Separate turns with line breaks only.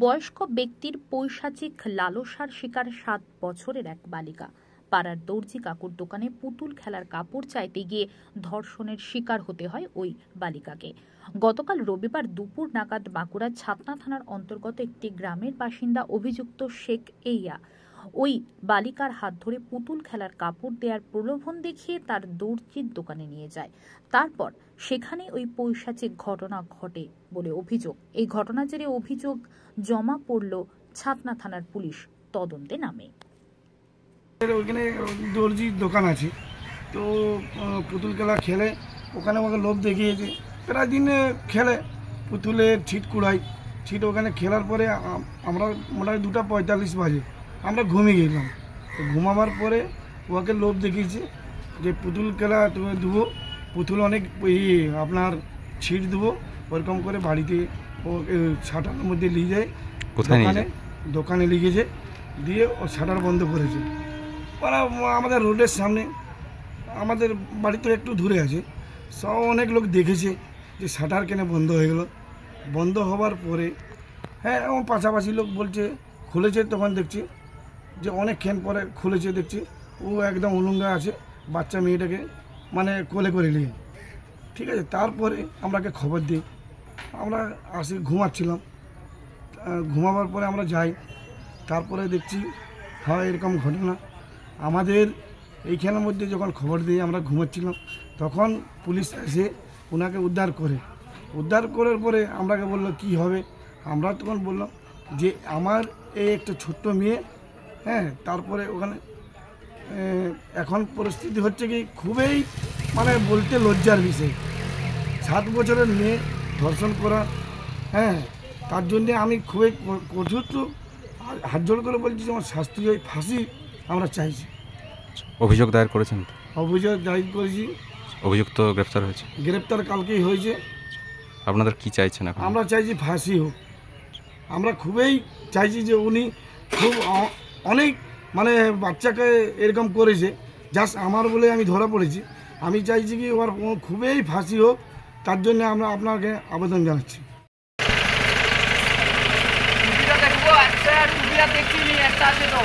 বয়স্ক ব্যক্তির পৈশাচিক লালসার শিকার 7 বছরের এক বালিকা। পাড়ার দর্জি কাকুর দোকানে পুতুল খেলার কাপড় চাইতে গিয়ে ধর্ষণের শিকার হতে হয় ওই বালিকাকে। গতকাল রবিবার দুপুর নাগাদ বাঁকুড়া ছাতনা থানার অন্তর্গত একটি গ্রামের বাসিন্দা অভিযুক্ত শেখ এইয়া ওই বালিকার হাত ধরে পুতুল খেলার কাপড় দেওয়ার প্রলোভন দেখিয়ে তার দর্জির দোকানে নিয়ে যায়। তারপর সেখানে ওই পৈশাচিক ঘটনা ঘটে বলে অভিযোগ। এই ঘটনার জেরে অভিযোগ জমা পড়ল ছাতনা থানার পুলিশ তদন্তে নামে।
ওইখানে দর্জির দোকান আছে, তো পুতুল খেলা খেলে ওখানে আমাকে লোভ দেখিয়েছে। প্রায় দিন খেলে পুতুলের ছিট কুড়াই, ছিট ওখানে খেলার পরে আমরা মোটামুটি 2:45 বাজে আমরা ঘুমিয়ে গেলাম। তো ঘুমাবার পরে ওকে লোভ দেখিয়েছে যে পুতুল খেলা তুমি দেবো, পুতুল অনেক আপনার ছিট দেবো, ওরকম করে বাড়িতে ও শাটারের মধ্যে নিয়ে যায়। দোকানে লিখেছে, দিয়ে ও শাটার বন্ধ করেছে। ওরা আমাদের রোডের সামনে, আমাদের বাড়ি তো একটু দূরে আছে, সব অনেক লোক দেখেছে যে শাটার কেন বন্ধ হয়ে গেল। বন্ধ হওয়ার পরে হ্যাঁ আমার পাশাপাশি লোক বলছে খুলেছে, তখন দেখছি যে অনেকক্ষণ পরে খুলেছে, দেখছি ও একদম উলঙ্গা আছে, বাচ্চা মেয়েটাকে মানে কোলে করে নিয়ে। ঠিক আছে, তারপরে আমরাকে খবর দিই, আমরা আসি, ঘুমাচ্ছিলাম। ঘুমাবার পরে আমরা যাই, তারপরে দেখছি হয় এরকম ঘটনা। আমাদের এইখানের মধ্যে যখন খবর দিই, আমরা ঘুমাচ্ছিলাম, তখন পুলিশ এসে ওনাকে উদ্ধার করার পরে আমরাকে বললো কি হবে। আমরা তখন বললাম যে আমার এই একটা ছোট্ট মেয়ে, হ্যাঁ, তারপরে ওখানে এখন পরিস্থিতি হচ্ছে কি খুবই মানে বলতে লজ্জার বিষয়। 7 বছরের মেয়ে ধর্ষণ করা, হ্যাঁ, তার জন্যে আমি খুবই কঠোর হাত জোড় করে বলছি যে আমার শাস্তি হয়, ফাঁসি আমরা চাইছি।
অভিযোগ দায়ের করেছেন?
অভিযোগ দায়ের করেছি।
অভিযুক্ত গ্রেফতার হয়েছে?
গ্রেফতার কালকেই হয়েছে।
আপনাদের কি চাইছেন এখন?
আমরা চাইছি ফাঁসি হোক। আমরা খুবই চাইছি যে উনি খুব অনেক মানে বাচ্চাকে এরকম করেছে, জাস্ট আমার বলে আমি ধরা পড়েছি। আমি চাইছি কি ওর খুবই ফাঁসি হোক, তার জন্য আমরা আপনাকে আবেদন জানাচ্ছি।
দেখবো, আচ্ছা টুপিটা দেখছি, একটা আছে তো